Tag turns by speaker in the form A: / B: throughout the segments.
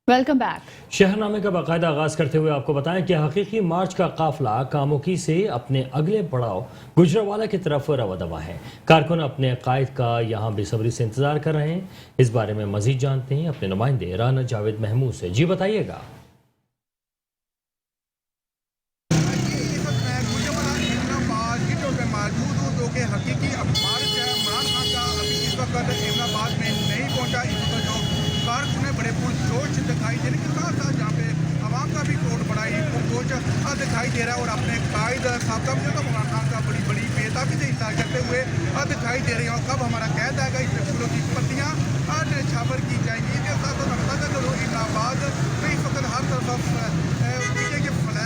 A: Welcome back.
B: शहरनामे का बाकायदा आगाज करते हुए आपको बताएं कि हकीकी मार्च का काफिला कामोकी से अपने अगले पड़ाव गुजरावाला की तरफ रवादवा है। कारकुन अपने कायद का यहां बेसब्री से इंतजार कर रहे हैं। इस बारे में मजीद जानते हैं अपने नुमाइंदे राना जावेद महमूद से। जी बताइएगा।
C: मौजूद हूँ जो कि हकीकी मार्च है इमरान खान का अभी इस वक्त अहमदाबाद में नहीं पहुंचा। इस वक्त जो कारकुन बड़े पुरजोश दिखाई दे रहे हैं, साथ साथ जहाँ पे आवाम का भी क्राउड बड़ा ही पुरजोश दिखाई दे रहा है और अपने कायद साहब इमरान खान का बड़ी बड़ी बेताबी से इंतजार करते हुए दिखाई दे रही है। और कब हमारा कैद आएगा, इस फूलों की पत्तियाँ छापर की जाएंगी। इसके साथ साथ हम बता दें इलाहाबाद में इस वक्त हर तरफ पीछे के फ्लैग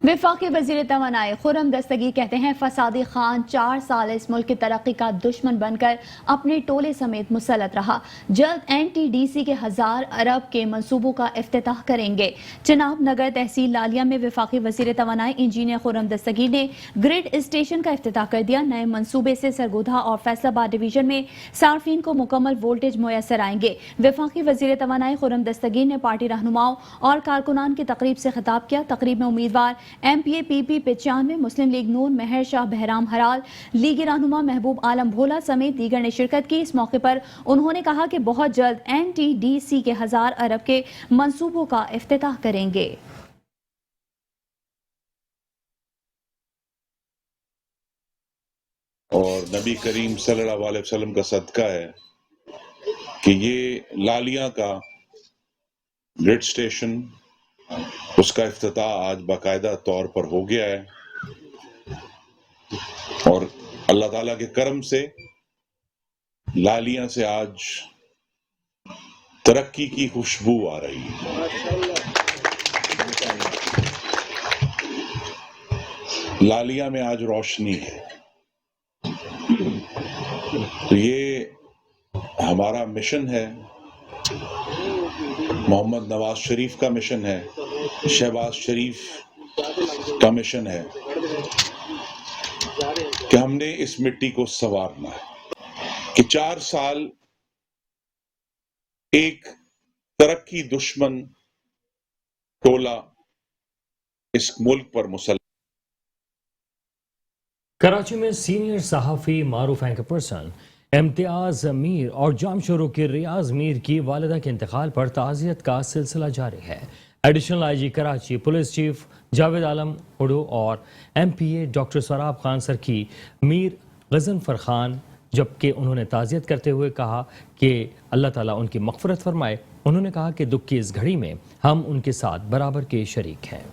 A: वफाकी वजीर तवानाई खुर्रम दस्तगी कहते हैं फसादी खान 4 साल इस मुल्क की तरक्की का दुश्मन बनकर अपने टोले समेत मुसलत रहा। जल्द NTDC के 1000 अरब के मंसूबों का इफ्तिताह करेंगे। चिनाब नगर तहसील लालिया में वफाकी वजीर तवानाई इंजीनियर खुर्रम दस्तगी ने ग्रिड स्टेशन का इफ्तिताह कर दिया। नए मंसूबे से सरगोधा और फैसलाबाद डिवीजन में सार्फिन को मुकम्मल वोल्टेज मुयसर आएंगे। वफाकी वजीर तवानाई खुर्रम दस्तगी ने पार्टी रहनुमाओं और कारकुनान की तकरीब से खिताब किया। तकरीब में उम्मीदवार MPA PP 95, मुस्लिम लीग नून मेहर शाह बहराम हराल, लीगी रहनुमा महबूब आलम भोला समेत दीगर ने शिरकत की। इस मौके पर उन्होंने कहा कि बहुत जल्द NTDC के 1000 अरब के मंसूबों का इफ्तिताह करेंगे।
D: और नबी करीम सल्लल्लाहु अलैहि वसल्लम का सदका है कि ये लालिया का ग्रिड स्टेशन उसका इफ्तिताह आज बाकायदा तौर पर हो गया है और अल्लाह ताला के करम से लालिया से आज तरक्की की खुशबू आ रही है। लालिया में आज रोशनी है। तो ये हमारा मिशन है, मोहम्मद नवाज शरीफ का मिशन है, शहबाज शरीफ का मिशन है कि हमने इस मिट्टी को संवारना है कि 4 साल एक तरक्की दुश्मन टोला इस मुल्क पर मुसल्लत।
B: कराची में सीनियर सहाफ़ी मारूफ एंकर पर्सन इम्तियाज मीर और जामशोरों के रियाज मीर की वालिदा के इंतकाल पर ताज़ियत का सिलसिला जारी है। Additional IG Karachi police chief Javed Alam Odho और MPA डॉक्टर सराब खान सर की मीर गजनफर खान, जबकि उन्होंने ताज़ियत करते हुए कहा कि अल्लाह ताला उनकी मग़फ़िरत फरमाए। उन्होंने कहा कि दुख की इस घड़ी में हम उनके साथ बराबर के शरीक हैं।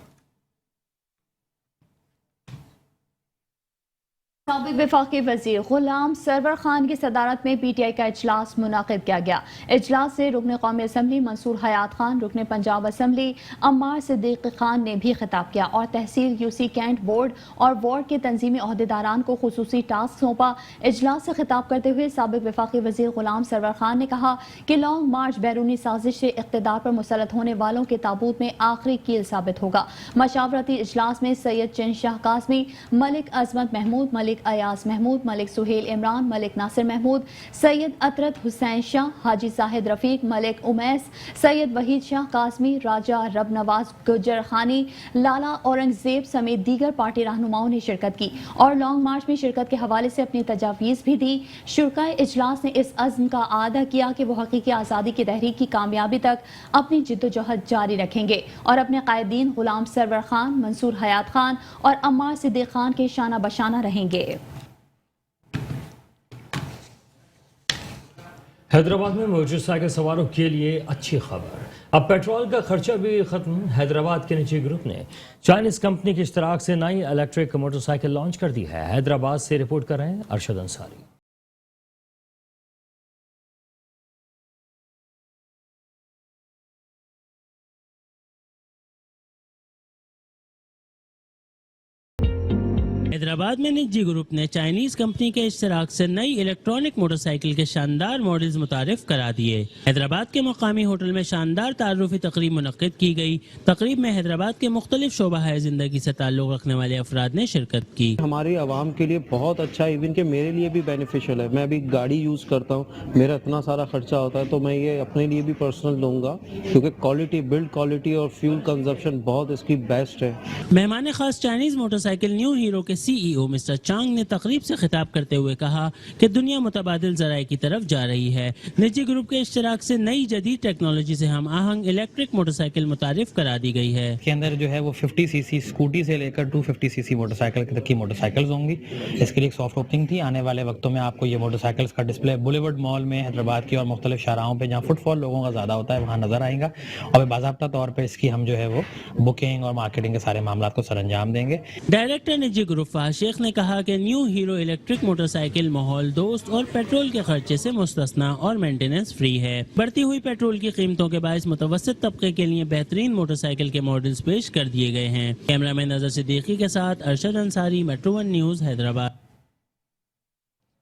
A: साबिक वफाकी वजीर गुलाम सरवर खान की सदारत में PTI का इजलास मुनाकिद किया गया। इजलास से रुकन कौमी असम्बली मंसूर हयात खान, रुकन पंजाब असम्बली अम्मार सिद्दीक खान ने भी खिताब किया और तहसील UC कैंट बोर्ड और वार्ड के तंजीमी अहदेदारान को खुसूसी टास्क सौंपा। इजलास से खिताब करते हुए साबिक वफाकी वजीर गुलाम सरवर खान ने कहा कि लॉन्ग मार्च बैरूनी साजिश से इक़्तिदार पर मुसलत होने वालों के ताबूत में आखिरी कील साबित होगा। मशावरती इजलास में सैयद चंद शाह कासमी, मलिक अजमत महमूद, मलिक अयास महमूद, मलिक सुहेल इमरान, मलिक नासिर महमूद, सैयद अतरत हुसैन शाह, हाजी साहिद रफीक, मलिक उमैस, सैयद वहीद शाह कासमी, राजा रब नवाज गुजर खानी, लाला औरंगजेब समेत दीगर पार्टी रहनुमाओं ने शिरकत की और लॉन्ग मार्च में शिरकत के हवाले से अपनी तजावीज़ भी दी। शुरकाए इजलास ने इस अज़्म का आदा किया कि वो हकीकी आज़ादी की तहरीक की कामयाबी तक अपनी जिद्दोजहद जारी रखेंगे और अपने कायदीन गुलाम सरवर खान, मंसूर हयात खान और अम्मार सिद्दीक खान के शाना बशाना रहेंगे।
B: हैदराबाद में मोटरसाइकिल सवारों के लिए अच्छी खबर, अब पेट्रोल का खर्चा भी खत्म। हैदराबाद के निजी ग्रुप ने चाइनीज कंपनी के इश्तराक से नई इलेक्ट्रिक मोटरसाइकिल लॉन्च कर दी है। हैदराबाद से रिपोर्ट कर रहे हैं अरशद अंसारी।
E: حیدرآباد میں نجی گروپ نے چائنیز کمپنی کے اشتراک سے نئی الیکٹرانک موٹر سائیکل کے شاندار ماڈلز متعارف کرا دیے۔ حیدرآباد کے مقامی ہوٹل میں شاندار تعارفی تقریب منعقد کی گئی۔ تقریب میں حیدرآباد کے مختلف شعبہ زندگی سے تعلق رکھنے والے افراد نے شرکت کی۔
F: ہماری عوام کے لیے بہت اچھا ہے، ایون کہ میرے لیے بھی بینیفیشل ہے۔ میں بھی گاڑی یوز کرتا ہوں، میرا اتنا سارا خرچہ ہوتا ہے، تو میں یہ اپنے لیے بھی پرسنل لوں گا، کیونکہ کوالٹی، بلڈ کوالٹی اور فیول کنزپشن بہت اس کی بیسٹ ہے۔
E: مہمان خاص Chinese motor cycle new hero کے سی ای او مسٹر چانگ نے تقریب سے خطاب کرتے ہوئے کہا کہ دنیا متبادل ذرائع کی طرف جا رہی ہے۔ نجی گروپ کے اشتراک سے نئی جدید ٹیکنالوجی سے ہم آہنگ الیکٹرک موٹر سائیکل متعارف کرا دی گئی ہے۔
G: کے اندر جو ہے وہ 50 سی سی اسکوٹی سے لے کر 250 سی سی موٹر سائیکل تک کی موٹر سائیکلز ہوں گی۔ اس کے لیے ایک سافٹ اوپننگ تھی۔ آنے والے وقتوں میں آپ کو یہ موٹر سائیکلز کا ڈسپلے بولیورڈ مال میں، حیدرآباد کی اور مختلف شاہراہوں پہ جہاں فٹ فال لوگوں کا زیادہ ہوتا ہے وہاں نظر آئے گا، اور باضابطہ طور پہ اس کی ہم جو ہے وہ بکنگ اور مارکیٹنگ کے سارے معاملات کو سر انجام دیں گے۔
E: ڈائریکٹر نجی گروپ فہد شیخ نے کہا کہ new hero electric motor cycle ماحول دوست اور پیٹرول کے خرچے سے مستثنا اور مینٹیننس فری ہے۔ بڑھتی ہوئی پیٹرول کی قیمتوں کے باعث متوسط طبقے کے لیے بہترین موٹر سائیکل کے ماڈلز پیش کر دیے گئے ہیں۔ کیمرہ مین نظر صدیقی کے ساتھ Arshad Ansari, metro one news, Hyderabad.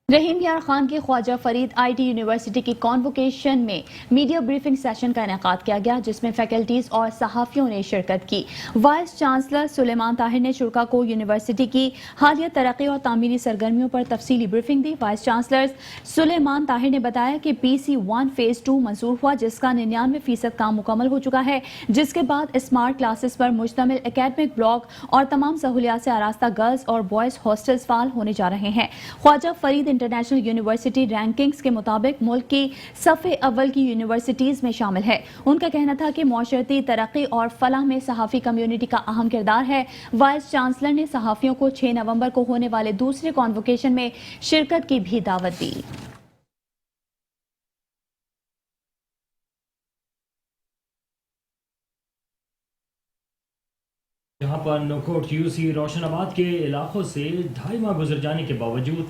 A: Rahim Yar Khan کی خواجہ فرید آئی ٹی یونیورسٹی کی کانوکیشن میں میڈیا بریفنگ سیشن کا انعقاد کیا گیا، جس میں فیکلٹیز اور صحافیوں نے شرکت کی۔ وائس چانسلر سلیمان طاہر نے شرکاء کو یونیورسٹی کی حالیہ ترقی اور تعمیری سرگرمیوں پر تفصیلی بریفنگ دی۔ وائس چانسلر سلیمان طاہر نے بتایا کہ PC1 فیز 2 منظور ہوا، جس کا 99% کام مکمل ہو چکا ہے، جس کے بعد اسمارٹ کلاسز پر مشتمل اکیڈمک بلاک اور تمام سہولیات سے آراستہ گرلز اور بوائز ہاسٹلز فعال ہونے جا رہے ہیں۔ خواجہ فرید انٹرنیشنل یونیورسٹی رینکنگز کے مطابق ملک کی صف اول کی یونیورسٹیز میں شامل ہے۔ ان کا کہنا تھا کہ معاشرتی ترقی اور فلاح میں صحافی کمیونٹی کا اہم کردار ہے۔ وائس چانسلر نے صحافیوں کو 6 نومبر کو ہونے والے دوسرے کانوکیشن میں شرکت کی بھی دعوت دی۔
B: یہاں پر نوکوٹ UC روشن آباد کے علاقوں سے 2.5 ماہ گزر جانے کے باوجود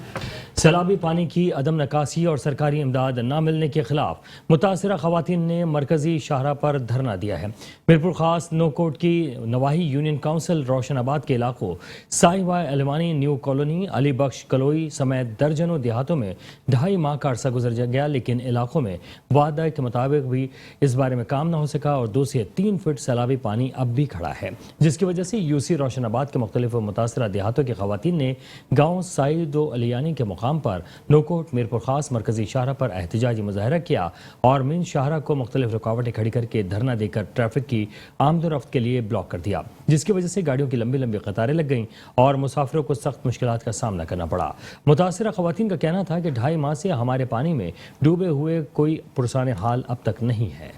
B: سیلابی پانی کی عدم نکاسی اور سرکاری امداد نہ ملنے کے خلاف متاثرہ خواتین نے مرکزی شاہراہ پر دھرنا دیا ہے۔ میرپور خاص نوکوٹ کی نواحی یونین کونسل روشن آباد کے علاقوں سائی وائے علمانی نیو کالونی، علی بخش کلوئی سمیت درجنوں دیہاتوں میں 2.5 ماہ کا عرصہ گزر گیا، لیکن علاقوں میں وعدہ کے مطابق بھی اس بارے میں کام نہ ہو سکا اور 2 سے 3 فٹ سیلابی پانی اب بھی کھڑا ہے، جس کی وجہ سے UC روشن آباد کے مختلف متاثرہ دیہاتوں کی خواتین نے گاؤں سعید و علیانی کے مقام پر نوکوٹ میرپور خاص مرکزی شاہراہ پر احتجاجی مظاہرہ کیا اور مین شاہراہ کو مختلف رکاوٹیں کھڑی کر کے دھرنا دے کر ٹریفک کی آمد و رفت کے لیے بلاک کر دیا، جس کی وجہ سے گاڑیوں کی لمبی لمبی قطاریں لگ گئیں اور مسافروں کو سخت مشکلات کا سامنا کرنا پڑا۔ متاثرہ خواتین کا کہنا تھا کہ 2.5 ماہ سے ہمارے پانی میں ڈوبے ہوئے کوئی پرسان حال اب تک نہیں ہے۔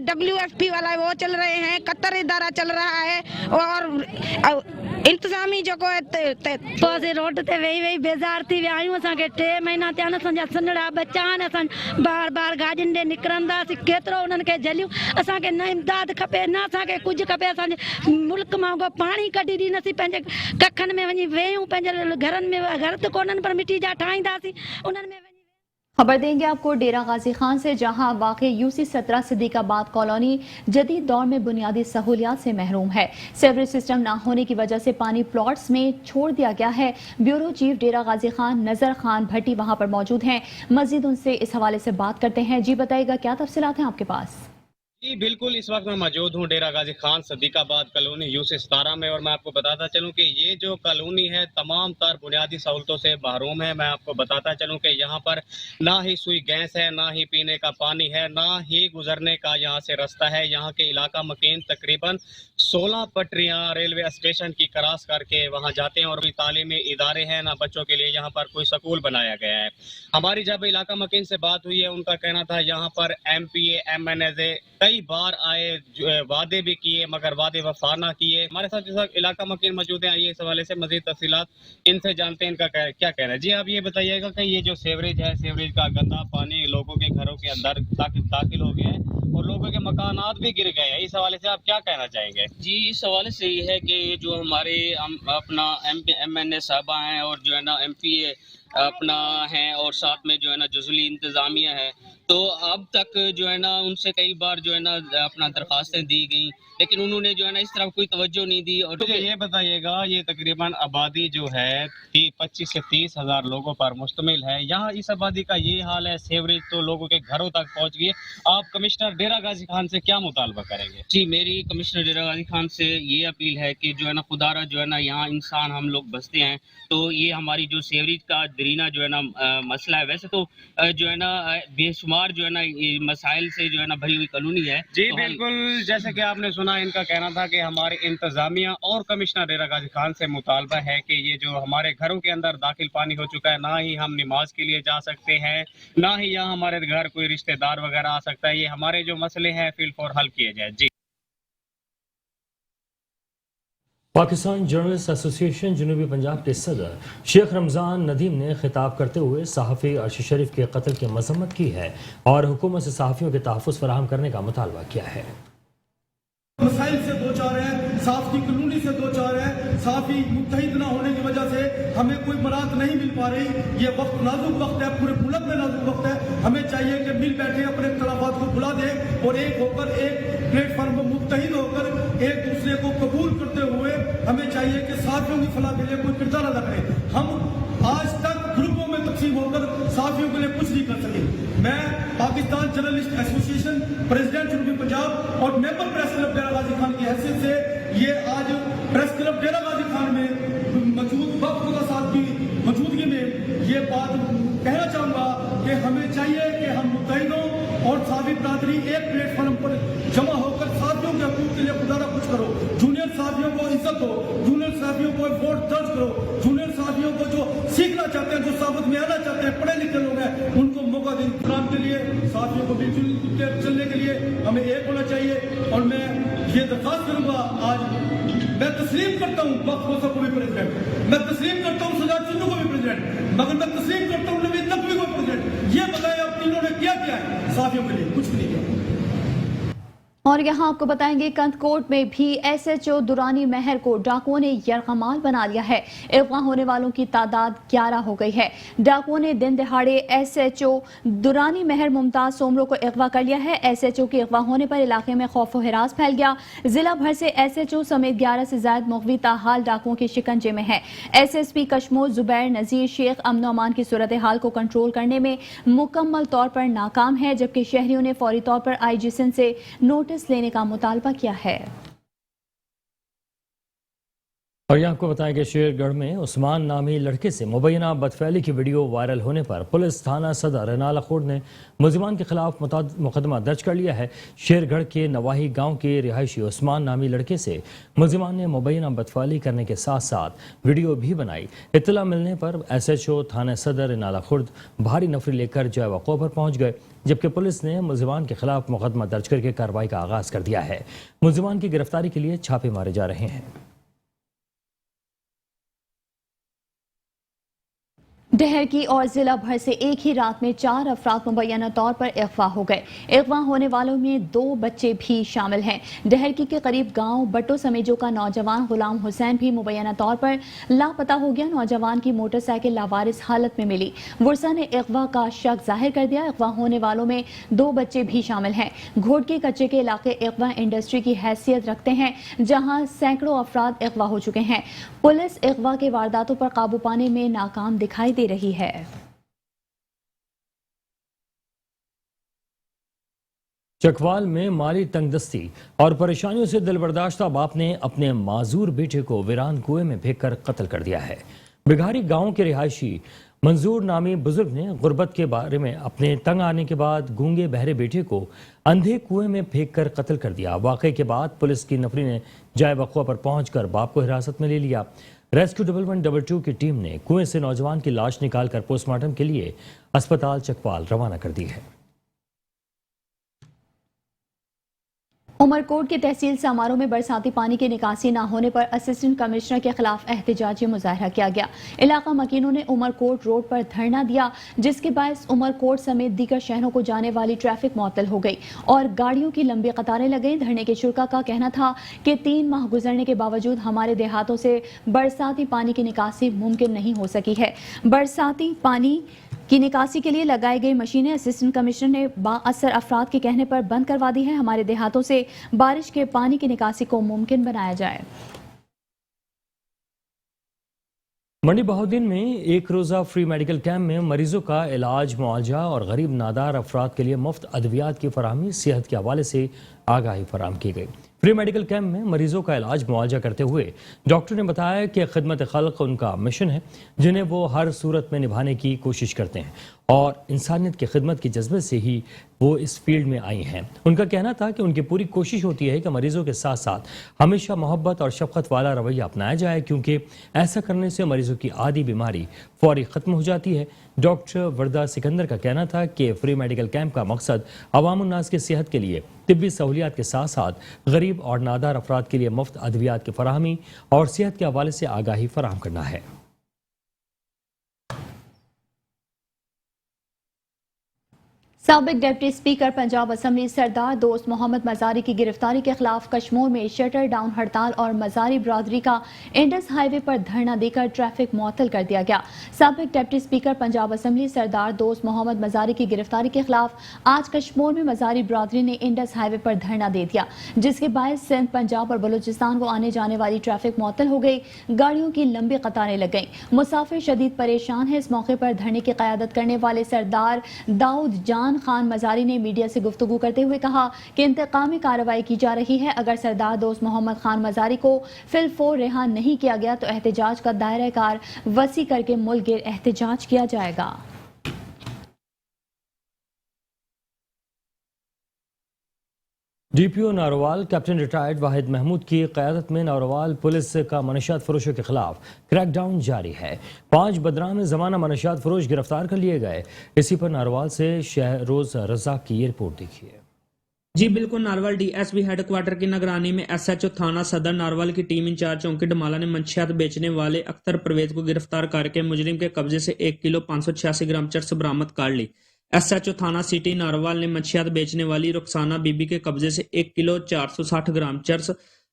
H: WFP والا وہ چل رہے ہیں، قطر ادارہ چل رہا ہے اور انتظامی جو کو
I: پوزے روڈ تے وئی بیزار تھی ویایوں اساں کے 3 مہینا تے ان سنجا سنڑا بچان اساں بار بار گاجن دے نکرندا سی کیترو انن کے جلیوں اساں کے نہ امداد کھپے نہ اساں کے کچھ کھپے اساں ملک ماں کو پانی کڈی دی نسی پنجے ککھن میں ونی ویوں پنجے گھرن میں گھر تے کونن پر مٹی جا ٹھائیندا سی انن میں۔
A: خبر دیں گے آپ کو ڈیرہ غازی خان سے، جہاں واقع UC 17 صدیق آباد کالونی جدید دور میں بنیادی سہولیات سے محروم ہے۔ سیوریج سسٹم نہ ہونے کی وجہ سے پانی پلاٹس میں چھوڑ دیا گیا ہے۔ بیورو چیف ڈیرہ غازی خان نظر خان بھٹی وہاں پر موجود ہیں، مزید ان سے اس حوالے سے بات کرتے ہیں۔ جی بتائیے گا کیا تفصیلات ہیں آپ کے پاس؟
J: جی بالکل، اس وقت میں موجود ہوں ڈیرہ غازی خان صدیق آباد کالونی UC 17 میں، اور میں آپ کو بتاتا چلوں کہ یہ جو کالونی ہے تمام تر بنیادی سہولتوں سے محروم ہے۔ میں آپ کو بتاتا چلوں کہ یہاں پر نہ ہی سوئی گیس ہے، نہ ہی پینے کا پانی ہے، نہ ہی گزرنے کا یہاں سے رستہ ہے۔ یہاں کے علاقہ مکین تقریباً 16 پٹریاں ریلوے اسٹیشن کی کراس کر کے وہاں جاتے ہیں، اور کوئی تعلیمی ادارے ہیں نہ بچوں کے لیے یہاں پر کوئی سکول بنایا گیا ہے۔ ہماری جب علاقہ مکین سے بات ہوئی ہے، ان کا کہنا تھا یہاں پر MPA MNA کئی بار آئے، وعدے بھی کیے مگر وعدے وفا نہ کیے۔ ہمارے ساتھ اس وقت علاقہ مکین موجود ہیں، آئیے اس حوالے سے مزید تفصیلات ان سے جانتے ہیں ان کا کیا کہنا ہے۔ جی آپ یہ بتائیے گا کہ یہ جو سیوریج ہے، سیوریج کا گندا پانی لوگوں کے گھروں کے اندر داخل ہو گیا ہے اور لوگوں کے مکانات بھی گر گئے ہیں، اس حوالے سے آپ کیا کہنا چاہیں گے؟
K: جی اس حوالے سے یہ ہے کہ جو ہمارے اپنا MNA صاحبہ ہیں اور جو ہے نا MPA
J: अपना हैं और साथ में जो है ना जुज़ली इंतज़ामिया है, तो अब तक जो है ना उनसे कई बार जो है ना अपना दरख्वास्तें दी गई, लेकिन उन्होंने जो है ना इस तरफ कोई तवज्जो नहीं दी। और मुझे ये बताइएगा, ये तकरीबन आबादी जो है 25 से 30 हज़ार लोगों पर मुश्तमिल है, यहाँ इस आबादी का ये हाल है, सीवरेज तो लोगों के घरों तक पहुँच गई है। आप कमिश्नर डेरा गाजी खान से क्या मुतालबा करेंगे? जी, मेरी कमिश्नर डेरा गाजी खान से ये अपील है कि जो है ना खुदारा जो है ना यहाँ इंसान हम लोग बसते हैं, तो ये हमारी जो सीवरेज का दरीना जो है ना मसला है, वैसे तो जो है ना बेशुमार जो है ना ये मसाइल से जो है ना भरी हुई कॉलोनी है। जी तो बिल्कुल, जैसे कि आपने सुना, इनका कहना था कि हमारे इंतजामिया और कमिश्नर डेरा गाजी खान से मुतालबा है कि ये जो हमारे घरों के अंदर दाखिल पानी हो चुका है, ना ही हम नमाज के लिए जा सकते हैं, ना ही यहाँ हमारे घर कोई रिश्तेदार वगैरह आ सकता है, ये हमारे जो मसले हैं फिल फॉर हल किए जाए। जी।
B: पाकिस्तान जर्नलिस्ट एसोसिएशन जनूबी पंजाब के सदर शेख रमज़ान नदीम ने खिताब करते हुए सहाफ़ी अर्श शरीफ के कत्ल की मजम्मत की है और हुकूमत से सहाफ़ियों के तहफ़्फ़ुज़ फराहम करने का मुतालबा किया है।
K: मसाइल से दो चार है, सहाफ़ी कानूनी से दो चार है, सहाफ़ी मुत्तहिद ना होने की वजह से हमें कोई बरात नहीं मिल पा रही। ये वक्त नाजुक वक्त है, पूरे मुल्क में नाजुक वक्त है। हमें चाहिए कि मिल बैठे अपने इख्तिलाफात को भुला दे और एक होकर, एक प्लेटफार्म पर मुत्तहिद होकर एक दूसरे को कबूल करते हुए हमें चाहिए कि सहाफ़ियों की फलाह के लिए कोई किरदार अदा करे। हम आज तक ग्रुपों में तकसीम होकर सहाफ़ियों के लिए कुछ नहीं कर सके। मैं पाकिस्तान जर्नलिस्ट एसोसिएशन प्रेसिडेंट जनूबी पंजाब और मेंबर प्रेस क्लब डेरा गाजी खान की हैसियत से ये आज प्रेस क्लब डेरा गाजी खान में मौजूद वक्त के साथ भी मौजूदगी में ये बात कहना चाहूँगा कि हमें चाहिए कि हम मुत्तहिदों और सहाफ़ी बरादरी एक प्लेटफार्म पर जमा होकर सहाफ़ियों के हकूक़ के लिए खुदारा कुछ करो। जूनियर सहाफ़ियों को इज्जत दो, जूनियर सहाफ़ियों को वोट दर्ज करो, जूनियर सहाफ़ियों को जो सीखना चाहते हैं, जो साबित में आना चाहते हैं, पढ़े लिखे लोग हैं, उनको मौका दें। काम के लिए सहाफ़ियों को बिल्कुल चलने के लिए हमें एक होना चाहिए। और मैं ये दरख्वास्त करूँगा, आज मैं तस्लीम करता हूँ वक्त मोसा को भी प्रेसिडेंट, मैं तस्लीम करता हूँ सजाद चुन्नू को भी प्रेसिडेंट, मगर मैं तस्लीम करता हूँ नवीद नकवी को प्रेसिडेंट। ये बताएं आप तीनों ने क्या किया है सहाफ़ियों के लिए? कुछ नहीं किया।
A: और यहाँ आपको बताएंगे कंदकोट में भी एसएचओ दुरानी महर को डाकुओं ने यरगमाल बना लिया है। अगवा होने वालों की तादाद 11 हो गई है। डाकुओं ने दिन दहाड़े एसएचओ दुरानी महर मुमताज सोमरो को अगवा कर लिया है। एसएचओ के अगवा होने पर इलाके में खौफ व हिरास फैल गया। जिला भर से एसएचओ समेत 11 से ज्यादा मुखवी ताहाल डाकुओं के शिकंजे में है। एसएसपी कश्मोर जुबैर नजीर शेख अमन अमान की सूरत हाल को कंट्रोल करने में मुकम्मल तौर पर नाकाम है, जबकि शहरियों ने फौरी तौर पर आईजी सिंध से नोटिस लेने का मुतालबा किया है।
B: और यहाँ आपको बताया कि शेरगढ़ में उस्मान नामी लड़के से मुबैना बदफैली की वीडियो वायरल होने पर पुलिस थाना सदर रेनाला खुर्द ने मुलजिमान के खिलाफ मुकदमा दर्ज कर लिया है। शेरगढ़ के नवाही गांव के रिहायशी उस्मान नामी लड़के से मुलजिमान ने मुबैना बदफैली करने के साथ साथ वीडियो भी बनाई। इत्तला मिलने पर एसएचओ थाना सदर रेनाला खुर्द भारी नफरी लेकर जय वक़ूफ़ पर पहुँच गए, जबकि पुलिस ने मुलजिमान के खिलाफ मुकदमा दर्ज करके कार्रवाई का आगाज कर दिया है। मुलजिमान की गिरफ्तारी के लिए छापे मारे जा रहे हैं।
A: डहर की और जिला भर से एक ही रात में 4 अफराद मुबैना तौर पर अगवा हो गए। अगवा होने वालों में 2 बच्चे भी शामिल हैं। डहर की के करीब गांव बट्टो समेजो का नौजवान गुलाम हुसैन भी मुबैना तौर पर लापता हो गया। नौजवान की मोटरसाइकिल लावारिस हालत में मिली। वर्षा ने अगवा का शक जाहिर कर दिया। अगवा होने वालों में 2 बच्चे भी शामिल हैं। घोड़की कच्चे के इलाके अगवा इंडस्ट्री की हैसियत रखते हैं, जहाँ सैकड़ों अफराद अगवा हो चुके हैं। पुलिस अगवा के वारदातों पर काबू पाने में नाकाम दिखाई दे रही है।
B: चकवाल में माली तंगदस्ती और परेशानियों से दिलबर्दाश्ता बाप ने अपने माजूर बेटे को वीरान कुएं में फेंककर कत्ल कर दिया है। बिघारी गांव के रिहायशी मंजूर नामी बुजुर्ग ने गुर्बत के बारे में अपने तंग आने के बाद गूंगे बहरे बेटे को अंधे कुएं में फेंककर कत्ल कर दिया। वाकये के बाद पुलिस की नफरी ने जाए वक़्वा पर पहुंचकर बाप को हिरासत में ले लिया। रेस्क्यू 1112 की टीम ने कुएं से नौजवान की लाश निकालकर पोस्टमार्टम के लिए अस्पताल चकवाल रवाना कर दी है।
A: उमरकोट के तहसील समारोह में बरसाती पानी की निकासी न होने पर असिस्टेंट कमिश्नर के खिलाफ एहतजाजी मुजाहरा किया गया। इलाका मकीनों ने उमरकोट रोड पर धरना दिया, जिसके बायस उमरकोट समेत दीगर शहरों को जाने वाली ट्रैफिक मुअत्तल हो गई और गाड़ियों की लंबी कतारें लग गईं। धरने के शुरका का कहना था कि 3 माह गुजरने के बावजूद हमारे देहातों से बरसाती पानी की निकासी मुमकिन नहीं हो सकी है। बरसाती पानी की निकासी के लिए लगाई गई मशीनें असिस्टेंट कमिश्नर ने बाअसर अफराद के कहने पर बंद करवा दी है। हमारे देहातों से बारिश के पानी की निकासी को मुमकिन बनाया जाए।
B: मंडी बहाउद्दीन में एक रोज़ा फ्री मेडिकल कैंप में मरीजों का इलाज, मुआवजा और गरीब नादार अफराद के लिए मुफ्त अद्वियात की फराहमी, सेहत के हवाले से आगाही फराहम की गई। फ्री मेडिकल कैंप में मरीजों का इलाज मुआवजा करते हुए डॉक्टर ने बताया कि खिदमत खल्क उनका मिशन है, जिन्हें वो हर सूरत में निभाने की कोशिश करते हैं और इंसानियत की खिदमत के जज्बे से ही वो इस फील्ड में आई हैं। उनका कहना था कि उनकी पूरी कोशिश होती है कि मरीजों के साथ साथ हमेशा मोहब्बत और शफकत वाला रवैया अपनाया जाए, क्योंकि ऐसा करने से मरीजों की आधी बीमारी फौरी ख़त्म हो जाती है। डॉक्टर वर्दा सिकंदर का कहना था कि फ्री मेडिकल कैंप का मकसद अवाम उन्नास की सेहत के लिए तिब्बी सहूलियात के साथ साथ गरीब और नादार अफराद के लिए मुफ्त अद्वियात की फराहमी और सेहत के हवाले से आगाही फराहम करना है।
A: साबिक डिप्टी स्पीकर पंजाब असम्बली सरदार दोस्त मोहम्मद मजारी की गिरफ्तारी के खिलाफ कश्मीर में शटर डाउन हड़ताल और मजारी बरादरी का इंडस हाईवे पर धरना देकर ट्रैफिक मुअत्तल कर दिया गया। साबिक डिप्टी स्पीकर पंजाब असम्बली सरदार दोस्त मोहम्मद मजारी की गिरफ्तारी के खिलाफ आज कश्मीर में मजारी बरादरी ने इंडस हाईवे पर धरना दे दिया, जिसके बायस सिंध, पंजाब और बलूचिस्तान को आने जाने वाली ट्रैफिक मुअत्तल हो गई। गाड़ियों की लंबी कतारें लग गईं। मुसाफिर शदीद परेशान है। इस मौके पर धरने की क़यादत करने वाले सरदार दाऊद जान खान मजारी ने मीडिया से गुफ्तगू करते हुए कहा कि इंतकामी कार्रवाई की जा रही है। अगर सरदार दोस्त मोहम्मद खान मजारी को फिलफोर रिहा नहीं किया गया तो एहतजाज का दायरा कार वसी करके मुल्क गिर एहतजाज किया जाएगा।
B: डीपीओ नारोवाल कैप्टन रिटायर्ड वाहिद महमूद की क़यादत में नारोवाल पुलिस का मनशियात फरोशों के खिलाफ क्रैकडाउन जारी है। 5 बदनाम ज़माना मनशियात फरोश गिरफ्तार कर लिए गए। इसी पर नारोवाल से शहरोज रज़ाक की ये रिपोर्ट देखिए।
L: जी बिल्कुल, नारोवाल डीएसपी हेडक्वार्टर की निगरानी में एसएचओ थाना सदर नारोवाल की टीम इंचार्ज चौकी डमाला ने मंशियात बेचने वाले अख्तर परवेज को गिरफ्तार करके मुजरिम के कब्जे से 1 किलो 586 ग्राम चरस बरामद कर ली। एसएचओ थाना सिटी नारोवाल ने मंशियात बेचने वाली रुखसाना बीबी के कब्जे से 1 किलो 460 ग्राम चरस,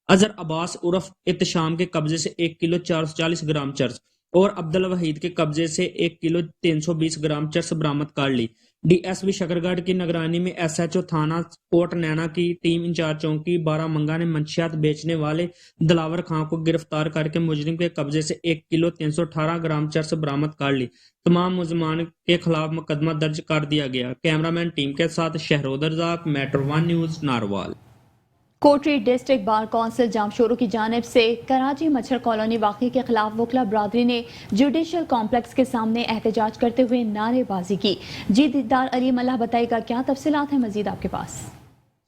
L: अजहर अब्बास उर्फ इत्तशाम के कब्जे से 1 किलो 440 ग्राम चरस और अब्दुल वहीद के कब्जे से 1 किलो 320 ग्राम चरस बरामद कर ली। डीएसपी शकरगढ़ की निगरानी में एसएचओ थाना कोट नैना की टीम इंचार्ज चौकी बारामंगा ने मंशियात बेचने वाले दिलावर खां को गिरफ्तार करके मुजरिम के कब्जे से 1 किलो 318 ग्राम चरस बरामद कर ली। तमाम मुलजमान के खिलाफ मुकदमा दर्ज कर दिया गया। कैमरामैन टीम के साथ शहरोद रज़ाक, मेट्रो 1 न्यूज, नारोवाल।
A: कोटरी डिस्ट्रिक्ट बार कौंसिल जामशोरों की जानिब से कराची मच्छर कॉलोनी वाक़े के खिलाफ वकला बरादरी ने जुडिशल कॉम्प्लेक्स के सामने एहतजाज करते हुए नारेबाजी की। जी दीदार अली मल्लाह बताएगा क्या तफसीलात हैं मजीद आपके पास।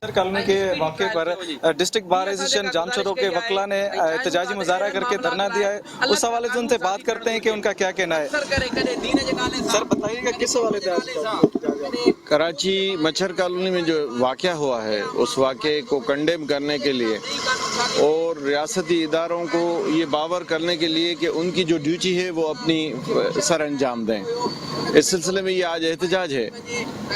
M: कॉलोनी के वाक़े पर डिस्ट्रिक्ट बार एसोसिएशन जामशोरों के वकला ने एहतजाजी मुजाहरा करके धरना दिया है। उस हवाले से उनसे बात करते हैं कि उनका क्या कहना है। सर बताइएगा किस हवाले से?
N: कराची मच्छर कॉलोनी में जो वाक़या हुआ है उस वाक़े को कंडेम करने के लिए और रियासती इदारों को ये बावर करने के लिए कि उनकी जो ड्यूटी है वो अपनी सर अंजाम दें, इस सिलसिले में ये आज एहतजाज है।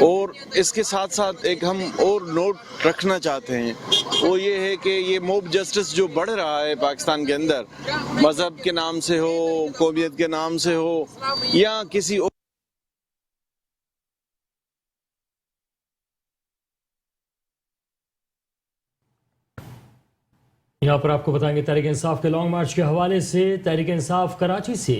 N: और इसके साथ साथ एक हम और नोट रखना चाहते हैं, वो ये है कि ये मॉब जस्टिस जो बढ़ रहा है पाकिस्तान के अंदर, मजहब के नाम से हो, कौमियत के नाम से हो या किसी
B: यहाँ पर आपको बताएंगे तहरीक इंसाफ के लॉन्ग मार्च के हवाले से। तहरीक इंसाफ कराची से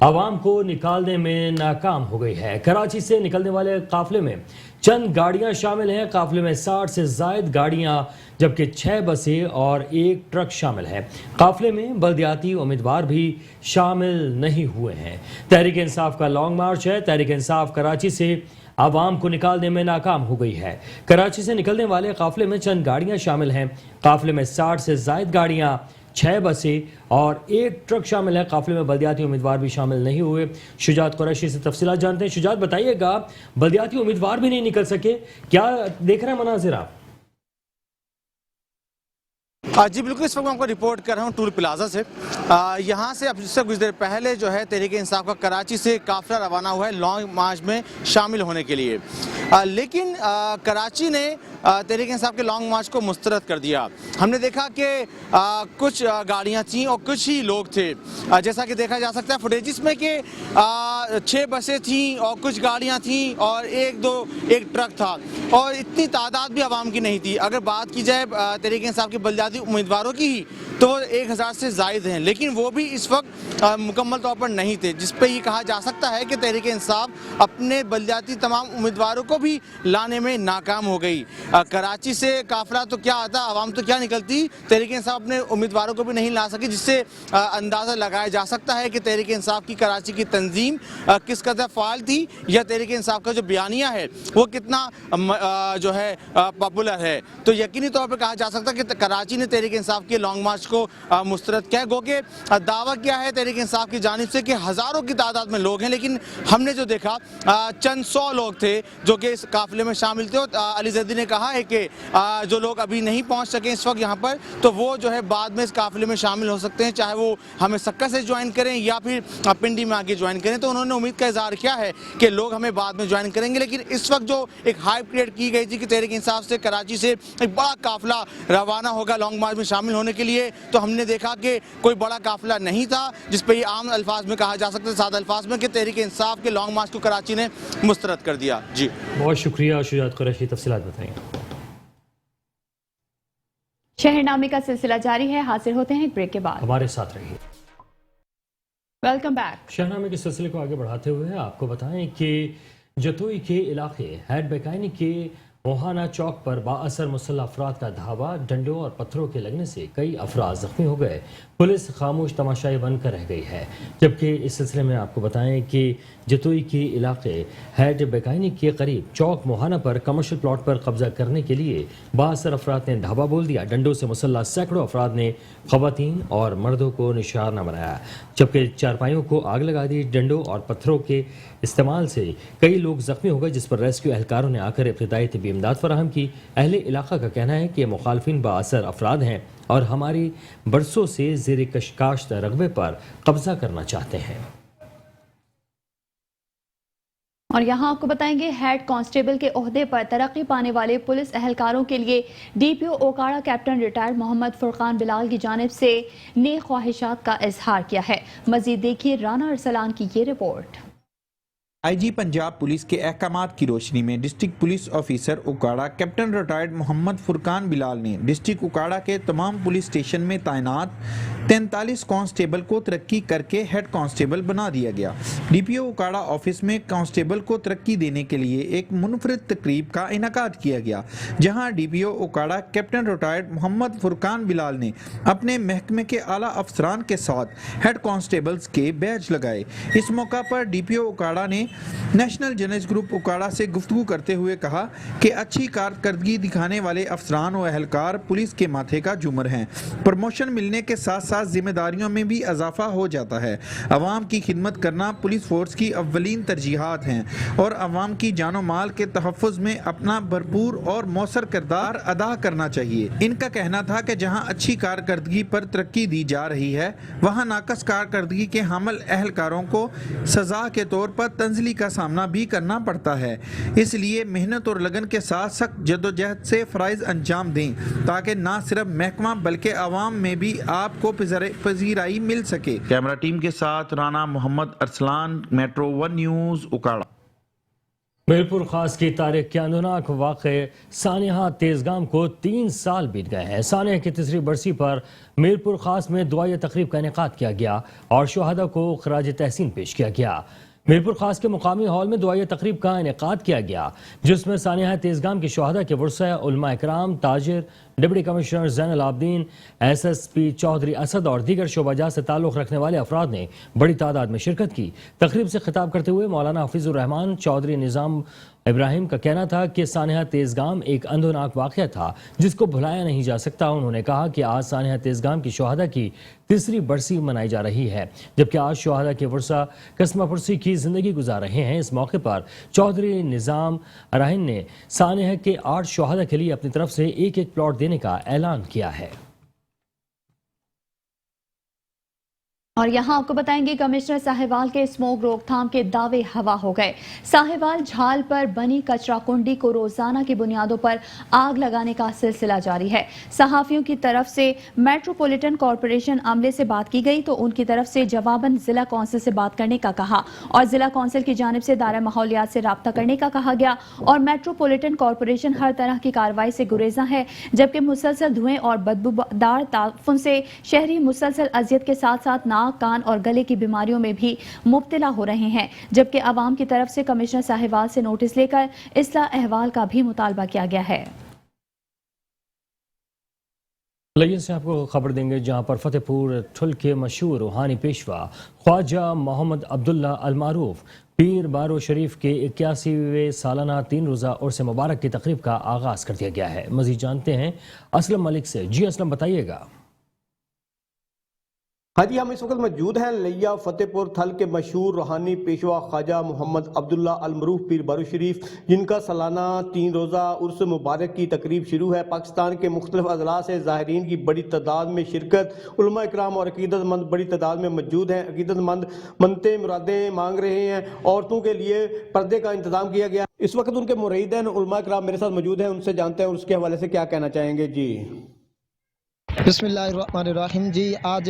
B: आवाम को निकालने में नाकाम हो गई है। कराची से निकलने वाले काफिले में चंद गाड़ियां शामिल हैं। काफिले में 60 से जायद गाड़ियां जबकि 6 बसें और 1 ट्रक शामिल है। काफिले में बल्दियाती उम्मीदवार भी शामिल नहीं हुए हैं। तहरीक इंसाफ का लॉन्ग मार्च है। तहरीक इंसाफ कराची से आवाम को निकालने में नाकाम हो गई है। कराची से निकलने वाले काफिले में चंद गाड़ियां शामिल हैं। काफिले में 60 से जायद गाड़ियां, 6 बसें और 1 ट्रक शामिल है। काफिले में बल्दियाती उम्मीदवार भी शामिल नहीं हुए। शुजात कुरैशी से तफसीलात जानते हैं। शुजात बताइएगा, बल्दियाती उम्मीदवार भी नहीं निकल सके, क्या देख रहे हैं मनाजिर आप?
O: جی بالکل، اس وقت میں آپ کو رپورٹ کر رہا ہوں ٹول پلازا سے. یہاں سے اب سے کچھ دیر پہلے جو ہے تحریک انصاف کا کراچی سے قافلہ روانہ ہوا ہے لانگ مارچ میں شامل ہونے کے لیے، لیکن کراچی نے تحریک انصاف کے لانگ مارچ کو مسترد کر دیا. ہم نے دیکھا کہ کچھ گاڑیاں تھیں اور کچھ ہی لوگ تھے، جیسا کہ دیکھا جا سکتا ہے فوٹیجز میں کہ 6 بسیں تھیں اور کچھ گاڑیاں تھیں اور ایک ٹرک تھا، اور اتنی تعداد بھی عوام کی نہیں تھی. اگر بات کی جائے تحریک انصاف کے بلدیاتی امیدواروں کی ہی تو 1000 سے زائد ہیں، لیکن وہ بھی اس وقت مکمل طور پر نہیں تھے، جس پہ یہ کہا جا سکتا ہے کہ تحریک انصاف اپنے بلدیاتی تمام امیدواروں کو بھی لانے میں ناکام ہو گئی. کراچی سے قافلہ تو کیا آتا، عوام تو کیا نکلتی، تحریک انصاف اپنے امیدواروں کو بھی نہیں لا سکی، جس سے اندازہ لگایا جا سکتا ہے کہ تحریک انصاف کی کراچی کی تنظیم کس قدر فعال تھی، یا تحریک انصاف کا جو بیانیہ ہے وہ کتنا جو ہے پاپولر ہے. تو یقینی طور پر کہا جا سکتا ہے کہ کراچی نے تحریک انصاف کے لانگ مارچ کو مسترد کیا. گو کہ دعویٰ کیا ہے تحریک انصاف کی جانب سے کہ ہزاروں کی تعداد میں لوگ ہیں، لیکن ہم نے جو دیکھا چند 100 لوگ تھے جو کہ اس قافلے میں شامل تھے. علی زیدی نے کہا ہے کہ جو لوگ ابھی نہیں پہنچ سکے اس وقت یہاں پر، تو وہ جو ہے بعد میں اس قافلے میں شامل ہو سکتے ہیں، چاہے وہ ہمیں سکہ سے جوائن کریں یا پھر پنڈی میں آگے جوائن کریں. تو انہوں نے امید کا اظہار کیا ہے کہ لوگ ہمیں بعد میں جوائن کریں گے. لیکن اس وقت جو ایک ہائپ کریٹ کی گئی تھی کہ تحریک انصاف سے کراچی سے ایک بڑا قافلہ روانہ ہوگا لانگ مارچ میں شامل ہونے کے لیے، تو ہم نے دیکھا کہ کوئی بڑا قافلہ نہیں تھا، جس پہ یہ عام الفاظ میں کہا جا سکتا ہے، سادہ الفاظ میں، کہ تحریک انصاف کے لانگ مارچ کو کراچی نے مسترد کر دیا. جی
B: بہت شکریہ شجاعت قریشی، تفصیلات بتائیں.
A: شہر نامے کا سلسلہ جاری ہے، حاضر ہوتے ہیں ایک بریک کے بعد.
B: ہمارے ساتھ رہیے.
A: Welcome back.
B: شہرنامے کے سلسلے کو آگے بڑھاتے ہوئے آپ کو بتائیں کہ جتوئی کے علاقے ہیڈ بیکائنی کے موہانہ چوک پر با اثر مسلح افراد کا دھاوا، ڈنڈوں اور پتھروں کے لگنے سے کئی افراد زخمی ہو گئے. پولیس خاموش تماشائی بن کر رہ گئی ہے. جبکہ اس سلسلے میں آپ کو بتائیں کہ جتوئی کے علاقے ہیڈ بیکائنی کے قریب چوک موہانہ پر کمرشل پلاٹ پر قبضہ کرنے کے لیے با اثر افراد نے دھاوا بول دیا. ڈنڈوں سے مسلح سینکڑوں افراد نے خواتین اور مردوں کو نشانہ بنایا، جبکہ چارپائیوں کو آگ لگا دی. ڈنڈوں اور پتھروں کے استعمال سے کئی لوگ زخمی ہو گئے، جس پر ریسکیو اہلکاروں نے آ کر ابتدائی طبی امداد فراہم کی. اہل علاقہ کا کہنا ہے کہ مخالفین با اثر افراد ہیں اور ہماری برسوں سے زیر کاشت رقبے پر قبضہ کرنا چاہتے ہیں.
A: اور یہاں آپ کو بتائیں گے ہیڈ کانسٹیبل کے عہدے پر ترقی پانے والے پولیس اہلکاروں کے لیے ڈی پی او اوکاڑا کیپٹن ریٹائرڈ محمد فرقان بلال کی جانب سے نیک خواہشات کا اظہار کیا ہے. مزید دیکھیے رانا ارسلان کی یہ رپورٹ.
P: آئی جی پنجاب پولیس کے احکامات کی روشنی میں district police officer Okara captain retired Muhammad Furqan Bilal نے ڈسٹرکٹ اوکاڑا کے تمام پولیس اسٹیشن میں تعینات 43 کانسٹیبل کو ترقی کر کے ہیڈ کانسٹیبل بنا دیا گیا. ڈی پی او اوکاڑا آفس میں کانسٹیبل کو ترقی دینے کے لیے ایک منفرد تقریب کا انعقاد کیا گیا، جہاں ڈی پی او اوکاڑا کیپٹن ریٹائرڈ محمد فرقان بلال نے اپنے محکمے کے اعلیٰ افسران کے ساتھ ہیڈ کانسٹیبلز کے بیج لگائے. اس موقع پر ڈی پی او اوکاڑا نے نیشنل جرنلسٹ گروپ اوکاڑا سے گفتگو کرتے ہوئے کہا کہ اچھی کارکردگی دکھانے والے افسران و اہلکار پولیس کے ماتھے کا جومر ہیں. پروموشن ملنے کے ساتھ ساتھ ذمہ داریوں میں بھی اضافہ ہو جاتا ہے. عوام کی خدمت کرنا پولیس فورس کی اولین ترجیحات ہیں اور عوام کی جان و مال کے تحفظ میں اپنا بھرپور اور مؤثر کردار ادا کرنا چاہیے. ان کا کہنا تھا کہ جہاں اچھی کارکردگی پر ترقی دی جا رہی ہے، وہاں ناقص کارکردگی کے حامل اہلکاروں کو سزا کے طور پر تنزلی کا سامنا بھی کرنا پڑتا ہے. اس لیے محنت اور لگن کے ساتھ سخت جدوجہد سے فرائض انجام دیں تاکہ نہ صرف محکمہ بلکہ عوام میں بھی آپ کو پذیرائی مل سکے. کیمرہ ٹیم کے ساتھ رانا محمد ارسلان، میٹرو 1 نیوز، اوکاڑا.
B: میرپور خاص کی تاریخ کے اندوناک واقعے سانحہ تیزگام کو 3 سال بیت گئے ہیں. سانحہ کی تیسری برسی پر میرپور خاص میں دعائیہ تقریب کا انعقاد کیا گیا اور شہداء کو خراج تحسین پیش کیا گیا. میرپور خاص کے مقامی ہال میں دعائیہ تقریب کا انعقاد کیا گیا، جس میں سانحہ تیزگام کے شہداء کے ورثہ، علماء اکرام، تاجر، deputy commissioner Zainulabidin, S S P Chaudhry Asad اور دیگر شعبہ جات سے تعلق رکھنے والے افراد نے بڑی تعداد میں شرکت کی. تقریب سے خطاب کرتے ہوئے مولانا حفیظ الرحمان چودھری نظام ابراہیم کا کہنا تھا کہ سانحہ تیزگام ایک اندوناک واقعہ تھا جس کو بھلایا نہیں جا سکتا. انہوں نے کہا کہ آج سانحہ تیزگام کی شہداء کی تیسری برسی منائی جا رہی ہے، جبکہ آج شہداء کے ورثہ قسمہ پرسی کی زندگی گزار رہے ہیں. اس موقع پر چودھری نظام ابراہیم نے سانحہ کے 8 شہداء کے لیے اپنی طرف سے ایک پلاٹ دینے کا اعلان کیا ہے.
A: और यहाँ आपको बताएंगे कमिश्नर साहिवाल के स्मोक रोकथाम के दावे हवा हो गए। साहिवाल झाल पर बनी कचरा कुंडी को रोजाना की बुनियादों पर आग लगाने का सिलसिला जारी है। सहाफियों की तरफ से मेट्रोपॉलिटन कॉरपोरेशन अमले से बात की गई तो उनकी तरफ से जवाबन जिला कौंसिल से बात करने का कहा और जिला कौंसिल की जानिब से दायरा माहौलियात से राब्ता करने का कहा गया और मेट्रोपॉलिटन कॉरपोरेशन हर तरह की कार्रवाई से गुरेजा है, जबकि मुसलसल धुएं और बदबूदार ताफुन से शहरी मुसलसल अजियत के साथ साथ नाक, कान और गले की बीमारियों में भी मुब्तला हो रहे हैं, जबकि आवाम की तरफ से कमिश्नर साहिवाल से नोटिस लेकर इस्लाह अहवाल का भी मुतालबा किया गया है।
B: लगिए से आपको खबर देंगे जहां पर फतेहपुर ठुल के मशहूर रूहानी पेशवा ख्वाजा मोहम्मद अब्दुल्ला अल मारूफ पीर बारो शरीफ के 81वें सालाना 3 रोज़ा उर्स मुबारक की तकरीब का आगाज कर दिया गया है। मजीद जानते हैं असलम मलिक से। जी असलम, बताइएगा।
Q: हाँ जी, हम इस वक्त मौजूद हैं लिया फतेहपुर थल के मशहूर रूहानी पेशवा ख्वाजा मोहम्मद अब्दुल्ला अल मरूफ पीर बारो शरीफ, जिनका सालाना 3 रोज़ा उर्स मुबारक की तकरीब शुरू है। पाकिस्तान के मुख्तलिफ अजला से ज़ाहिरीन की बड़ी तादाद में शिरकत, उलमा इकराम और अकीदतमंद बड़ी तादाद में मौजूद हैं। अकीदतमंद मनते मुरादें मांग रहे हैं। औरतों के लिए पर्दे का इंतजाम किया गया। इस वक्त उनके मुरीदीन उलमा इकराम मेरे साथ मौजूद हैं, उनसे जानते हैं और उसके हवाले से क्या कहना चाहेंगे। जी
R: बिस्मिल्लाहिर्रहमानिर्रहीम। जी आज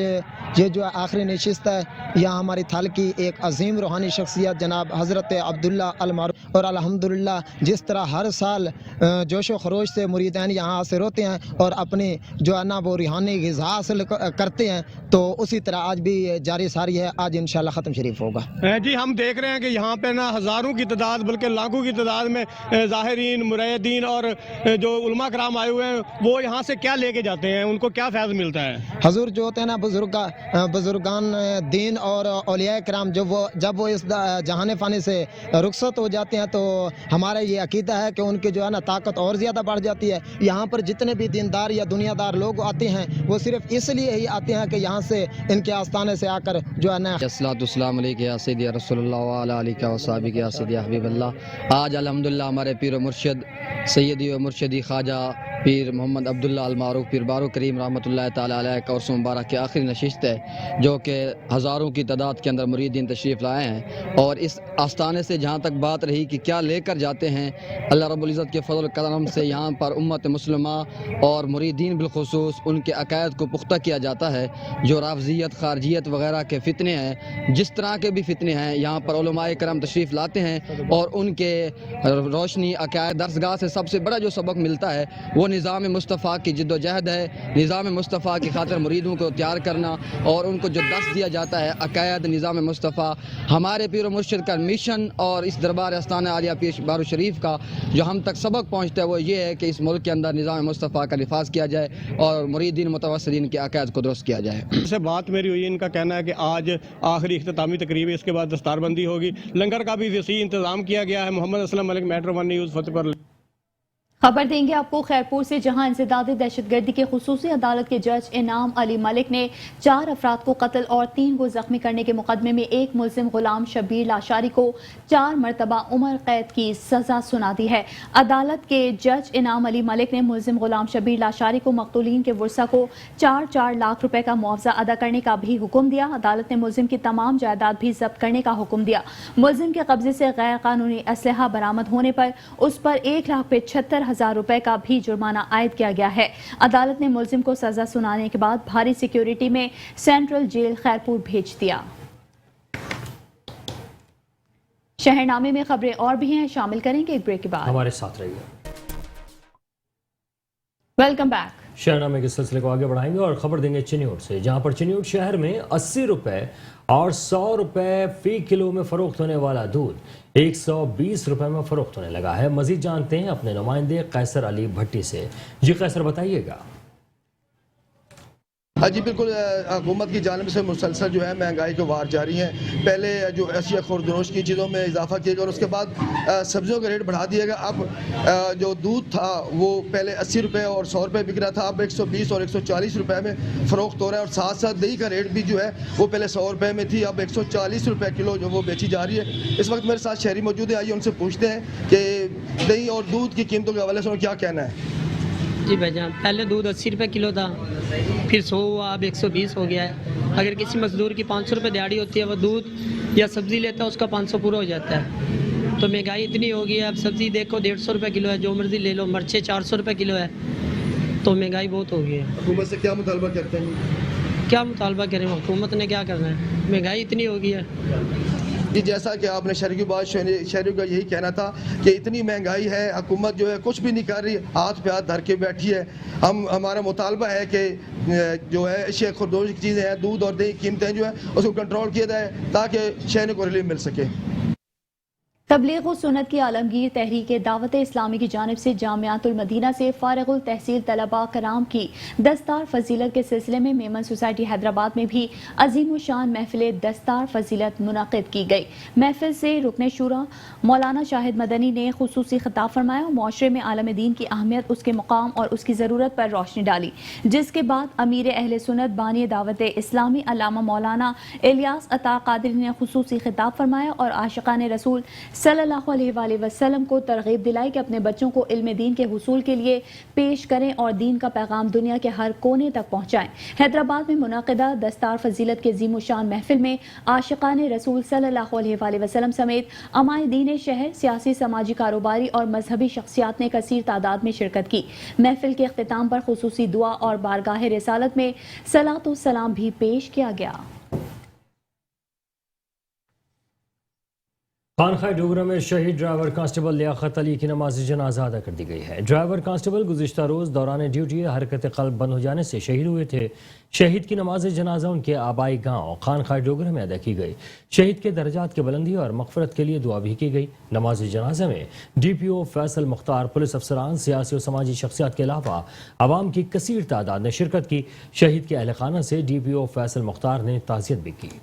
R: ये जो आखिरी नशिस्त है, यहाँ हमारी थल की एक अजीम रूहानी शख्सियत जनाब हज़रत अब्दुल्ला अल मारूफ, और अल्हम्दुलिल्लाह जिस तरह हर साल जोश व खरोश से मुरीदैन यहाँ हासिल होते हैं और अपनी जो है ना वो रूहानी ग़िज़ा हासिल करते हैं, तो उसी तरह आज भी जारी सारी है। आज इंशाअल्लाह ख़त्म शरीफ होगा।
K: जी हम देख रहे हैं कि यहाँ पे ना हज़ारों की तादाद बल्कि लाखों की तादाद में ज़ाहिरीन, मुरीदीन और जो उलमा कराम आए हुए हैं, वो यहाँ से क्या लेके जाते हैं, उनको क्या फैज़ मिलता है?
R: हजूर जो होते हैं ना बुजुर्गान दीन और औलिया कराम, जब वो इस जहान फ़ानी से रुखसत हो जाते हैं, तो हमारा ये अकीदा है कि उनकी जो है ना ताकत और ज़्यादा बढ़ जाती है। यहाँ पर जितने भी दीनदार या दुनियादार लोग आते हैं, वो सिर्फ इसलिए ही आते हैं कि यहाँ से इनके आस्थाने से आकर जो है ना
S: अस्सलाम अलैकुम या सय्यदी रसूलुल्लाह व अला आलिका व सहाबिका या सय्यदी हबीबल्लाह। आज अल्हम्दुलिल्लाह हमारे पीर मुर्शिद सैयदी व मुर्शिदी ख्वाजा पीर मोहम्मद अब्दुल्ला अल मारूफ पीर बारो करीम रहमतुल्लाह ताला अलैह का उर्स मुबारक की आखिरी नशिस्त है, जो कि हज़ारों की तादाद के अंदर मुरीदीन तशरीफ़ लाए हैं। और इस आस्थाने से जहाँ तक बात रही कि क्या लेकर जाते हैं, अल्लाह रब्बुल इज़्ज़त के फज़ल करम से यहाँ पर उम्मत मुस्लिमा और मुरीदीन बिलखुसूस उनके अकायद को पुख्ता किया जाता है। जो राफ़ज़ियत, ख़ारजियत वग़ैरह के फ़ितने हैं, जिस तरह के भी फ़ितने हैं, यहाँ पर उलमाए करम तशरीफ़ लाते हैं और उनके रोशनी अकायद दरसगाह से सबसे बड़ा जो सबक मिलता है वो निज़ाम मुस्तफ़ा की जिद्दोजहद है। निज़ाम मुस्तफ़ा की खातिर मुरीदों को तैयार करना और उनको जो दस दिया जाता है अकायद निज़ाम मुस्तफ़ा, हमारे पीर मुर्शिद का मिशन और इस दरबार आस्थाना आलिया पीर बारो शरीफ का जो हम तक सबक पहुँचता है वो ये है कि इस मुल्क के अंदर निज़ाम मुस्तफ़ा का निफाज किया जाए और मुरीदीन मुतवस्सिलीन के अकायद को दुरुस्त किया जाए।
K: इससे बात मेरी हुई, इनका कहना है कि आज आखिरी इख्तितामी तकरीब है, इसके बाद दस्तारबंदी होगी, लंगर का भी वसी इंतज़ाम किया गया है। Mohammad Aslam Malik, Metro One News, Fatehpur.
A: खबर देंगे आपको खैरपुर से, जहां इंसदादी दहशतगर्दी के खुसूसी अदालत के जज इनाम अली मलिक ने 4 अफराद को कत्ल और 3 को जख्मी करने के मुकदमे में एक मुल्जिम गुलाम शबीर लाशारी को 4 मरतबा उम्र कैद की सजा सुना दी है। अदालत के जज इनाम अली मलिक ने मुल्जिम गुलाम शबीर लाशारी को मकतूलीन के वर्सा को 4-4 लाख रुपए का मुआवजा अदा करने का भी हुक्म दिया। अदालत ने मुल्जिम की तमाम जायदाद भी जब्त करने का हुक्म दिया। मुल्जिम के कब्जे से गैर कानूनी असलहा बरामद होने पर उस पर 1,75,000 रुपए का भी जुर्माना आयद किया गया है। अदालत ने मुल्जिम को सजा सुनाने के बाद भारी सिक्योरिटी में सेंट्रल जेल खैरपुर भेज दिया। शहरनामे में खबरें और भी हैं, शामिल करेंगे एक ब्रेक के बाद।
B: हमारे साथ रहिए।
A: Welcome back.
B: शहरनामे के सिलसिले को आगे बढ़ाएंगे और खबर देंगे चिन्यूट से, जहां पर चिन्यूट शहर में 80 रुपए और 100 रुपए फी किलो में फरोख्त होने वाला दूध 120 रुपए में फरोख्त होने लगा है। मजीद जानते हैं अपने नुमाइंदे कैसर अली भट्टी से। जी कैसर, बताइएगा।
T: हाँ जी बिल्कुल, हुकूमत की जानिब से मुसलसल जो है महंगाई के वार जारी हैं। पहले जो अशिया खुर्दनोश की चीज़ों में इजाफा किया गया और उसके बाद सब्जियों का रेट बढ़ा दिया गया। अब जो दूध था वो पहले 80 रुपये और 100 रुपये बिक रहा था, अब 120 और 140 रुपये में फ़रोख्त हो रहा है। और साथ साथ दही का रेट भी जो है वो पहले 100 रुपये में थी, अब 140 रुपये किलो जो वो बेची जा रही है। इस वक्त मेरे साथ शहरी मौजूद है, आइए उनसे पूछते हैं कि दही और दूध की कीमतों के हवाले से क्या कहना है।
U: جی بھائی جان، پہلے دودھ 80 روپے کلو تھا، پھر 100 ہوا، اب 120 ہو گیا ہے۔ اگر کسی مزدور کی 500 روپے دیہڑی ہوتی ہے، وہ دودھ یا سبزی لیتا ہے، اس کا 500 پورا ہو جاتا ہے۔ تو مہنگائی اتنی ہو گئی ہے، اب سبزی دیکھو 150 روپے کلو ہے، جو مرضی لے لو، مرچیں 400 روپے کلو ہے، تو مہنگائی بہت ہو گئی ہے۔
T: حکومت سے کیا مطالبہ کرتے ہیں؟
U: کیا مطالبہ کریں، حکومت نے کیا کرنا ہے، مہنگائی اتنی ہو گئی ہے۔
T: جی جیسا کہ آپ نے شہری کی بات، شہریوں کا یہی کہنا تھا کہ اتنی مہنگائی ہے، حکومت جو ہے کچھ بھی نہیں کر رہی، ہاتھ پہ ہاتھ دھر کے بیٹھی ہے۔ ہمارا مطالبہ ہے کہ جو ہے اشیاء خوردوش کی چیزیں ہیں، دودھ اور دہی قیمتیں جو ہیں اس کو کنٹرول کیا جائے تاکہ شہریوں کو ریلیف مل سکے۔
A: تبلیغ و سنت کی عالمگیر تحریک دعوت اسلامی کی جانب سے جامعۃ المدینہ سے فارغ التحصیل طلباء کرام کی دستار فضیلت کے سلسلے میں میمن سوسائٹی حیدرآباد میں بھی عظیم الشان محفل دستار فضیلت منعقد کی گئی۔ محفل سے رکن شورا مولانا شاہد مدنی نے خصوصی خطاب فرمایا اور معاشرے میں عالم دین کی اہمیت، اس کے مقام اور اس کی ضرورت پر روشنی ڈالی، جس کے بعد امیر اہل سنت بانی دعوت اسلامی علامہ مولانا الیاس عطا قادری نے خصوصی خطاب فرمایا اور عاشقان رسول صلی اللہ علیہ وآلہ وسلم کو ترغیب دلائی کہ اپنے بچوں کو علم دین کے حصول کے لیے پیش کریں اور دین کا پیغام دنیا کے ہر کونے تک پہنچائیں۔ حیدرآباد میں منعقدہ دستار فضیلت کے عظیم الشان محفل میں عاشقان رسول صلی اللہ علیہ وآلہ وسلم سمیت عمائے دین شہر، سیاسی، سماجی، کاروباری اور مذہبی شخصیات نے کثیر تعداد میں شرکت کی۔ محفل کے اختتام پر خصوصی دعا اور بارگاہ رسالت میں صلاۃ و سلام بھی پیش کیا گیا۔
B: خانخواہ ڈوگرہ میں شہید ڈرائیور کانسٹیبل لیاقت علی کی نماز جنازہ ادا کر دی گئی ہے۔ ڈرائیور کانسٹیبل گزشتہ روز دوران ڈیوٹی حرکت قلب بند ہو جانے سے شہید ہوئے تھے۔ شہید کی نماز جنازہ ان کے آبائی گاؤں خانخواہ ڈوگرہ میں ادا کی گئی۔ شہید کے درجات کی بلندی اور مغفرت کے لیے دعا بھی کی گئی۔ نماز جنازہ میں ڈی پی او فیصل مختار، پولیس افسران، سیاسی و سماجی شخصیات کے علاوہ عوام کی کثیر تعداد نے شرکت کی۔ شہید کے اہل خانہ سے ڈی پی او فیصل مختار نے تعزیت بھی کی۔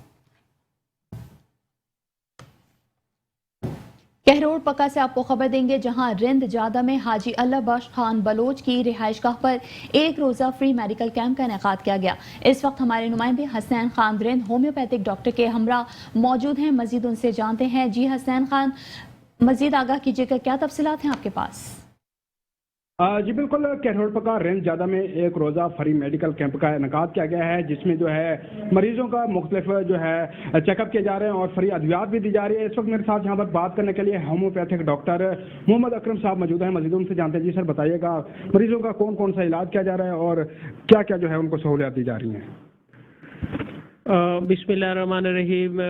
A: کہروڑ پکا سے آپ کو خبر دیں گے، جہاں رند جادہ میں حاجی اللہ بخش خان بلوچ کی رہائش گاہ پر ایک روزہ فری میڈیکل کیمپ کا انعقاد کیا گیا۔ اس وقت ہمارے نمائندے حسین خان رند ہومیوپیتھک ڈاکٹر کے ہمراہ موجود ہیں، مزید ان سے جانتے ہیں۔ جی حسین خان، مزید آگاہ کیجیے گا، کیا تفصیلات ہیں آپ کے پاس؟
V: جی بالکل، کہروڑ پکا رینج جادہ میں ایک روزہ فری میڈیکل کیمپ کا انعقاد کیا گیا ہے، جس میں جو ہے مریضوں کا مختلف جو ہے چیک اپ کیے جا رہے ہیں اور فری ادویات بھی دی جا رہی ہے۔ اس وقت میرے ساتھ یہاں پر بات کرنے کے لیے ہومیوپیتھک ڈاکٹر محمد اکرم صاحب موجود ہیں، مزید ان سے جانتے ہیں۔ جی سر، بتائیے گا مریضوں کا کون کون سا علاج کیا جا رہا ہے اور کیا کیا جو ہے ان کو سہولیات دی جا رہی ہیں؟
W: بسم اللہ الرحمن الرحیم۔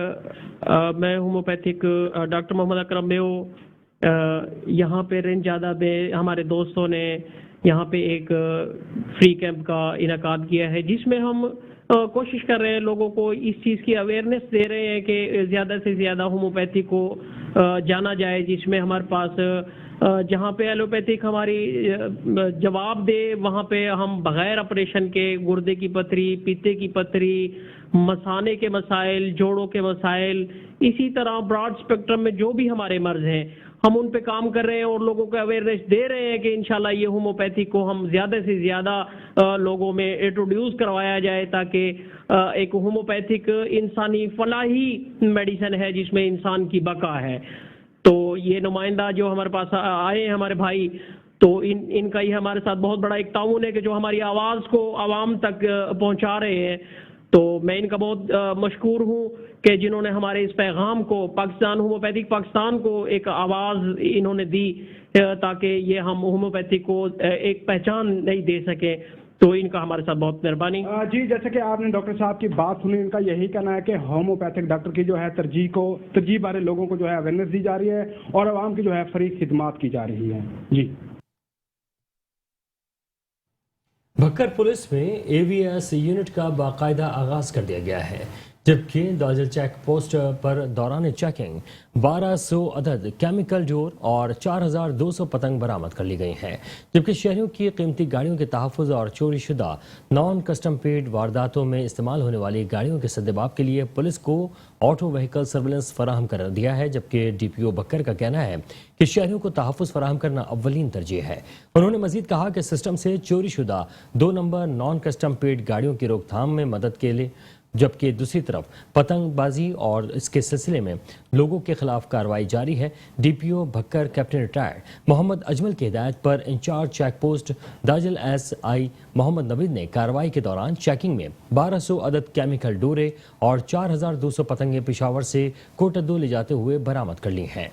W: میں ہومیوپیتھک ڈاکٹر محمد اکرم میں ہوں۔ یہاں پہ رینج جادہ میں ہمارے دوستوں نے یہاں پہ ایک فری کیمپ کا انعقاد کیا ہے، جس میں ہم کوشش کر رہے ہیں لوگوں کو اس چیز کی اویئرنیس دے رہے ہیں کہ زیادہ سے زیادہ ہومیوپیتھی کو جانا جائے، جس میں ہمارے پاس جہاں پہ ایلوپیتھک ہماری جواب دے، وہاں پہ ہم بغیر آپریشن کے گردے کی پتھری، پیتے کی پتھری، مثانے کے مسائل، جوڑوں کے مسائل، اسی طرح براڈ اسپیکٹرم میں جو بھی ہمارے مرض ہیں ہم ان پہ کام کر رہے ہیں اور لوگوں کو اویئرنیس دے رہے ہیں کہ انشاءاللہ یہ ہومیوپیتھی کو ہم زیادہ سے زیادہ لوگوں میں انٹروڈیوس کروایا جائے، تاکہ ایک ہومیوپیتھک انسانی فلاحی میڈیسن ہے جس میں انسان کی بقا ہے۔ تو یہ نمائندہ جو ہمارے پاس آئے ہیں ہمارے بھائی، تو ان کا یہ ہمارے ساتھ بہت بڑا ایک تعاون ہے کہ جو ہماری آواز کو عوام تک پہنچا رہے ہیں۔ تو میں ان کا بہت مشکور ہوں کہ جنہوں نے ہمارے اس پیغام کو پاکستان ہومیوپیتھک پاکستان کو ایک آواز انہوں نے دی، تاکہ یہ ہم ہومیوپیتھی کو ایک پہچان نہیں دے سکے۔ تو ان کا ہمارے ساتھ بہت مہربانی۔
V: جی جیسے کہ آپ نے ڈاکٹر صاحب کی بات سنی، ان کا یہی کہنا ہے کہ ہومیوپیتھک ڈاکٹر کی جو ہے ترجیح بارے لوگوں کو جو ہے اویئرنیس دی جا رہی ہے اور عوام کی جو ہے فری خدمات کی جا رہی ہے۔ جی
B: بھکر پولیس میں اے وی ایس یونٹ کا باقاعدہ آغاز کر دیا گیا ہے، جبکہ داجل چیک پوسٹ پر دوران چیکنگ 1200 عدد کیمیکل ڈور اور 4200 پتنگ برآمد کر لی گئی ہیں، جبکہ شہریوں کی قیمتی گاڑیوں کے تحفظ اور چوری شدہ نان کسٹم پیڈ وارداتوں میں استعمال ہونے والی گاڑیوں کے سدباب کے لیے پولیس کو آٹو وہیکل سرویلنس فراہم کر دیا ہے، جبکہ ڈی پی او بکر کا کہنا ہے کہ شہریوں کو تحفظ فراہم کرنا اولین ترجیح ہے۔ انہوں نے مزید کہا کہ سسٹم سے چوری شدہ 2 نمبر نان کسٹم پیڈ گاڑیوں کی روک تھام میں जबकि दूसरी तरफ पतंगबाजी और इसके सिलसिले में लोगों के खिलाफ कार्रवाई जारी है। DPO Bhakkar captain retired Mohammad Ajmal की हिदायत पर incharge check post Dajal SI Mohammad Naveed ने कार्रवाई के दौरान चेकिंग में 1200 अदद केमिकल डोरे और 4200 पतंगे पेशावर से कोटद्दू ले जाते हुए बरामद कर ली हैं।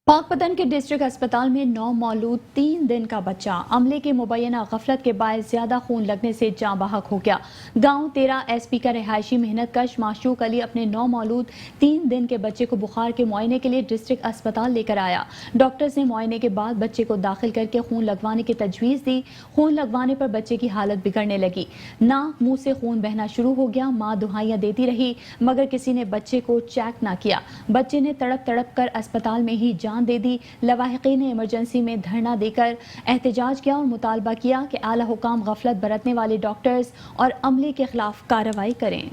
A: पाकपतन के डिस्ट्रिक्ट अस्पताल में 9 मौलूद 3 दिन का बच्चा अमले के मुबैना गफलत के बायस ज्यादा खून लगने से जाँ बहक हो गया। गांव 13 एसपी का रिहायशी मेहनत कश माशूक अली अपने 9 मौलूद 3 दिन के बच्चे को बुखार के मुआयने के लिए डिस्ट्रिक्ट अस्पताल लेकर आया। डॉक्टर्स ने मुआयने के बाद बच्चे को दाखिल करके खून लगवाने की तजवीज़ दी। खून लगवाने पर बच्चे की हालत बिगड़ने लगी, नाक मुंह से खून बहना शुरू हो गया। माँ दुहाइयाँ देती रही मगर किसी ने बच्चे को चेक ना किया। बच्चे ने तड़प तड़प कर अस्पताल में ही दे दी। लवाहिकीन ने इमरजेंसी में धरना देकर एहतजाज किया और मुतालबा किया कि आला हुकाम गफलत बरतने वाले डॉक्टर्स और अमले के खिलाफ कार्रवाई करें।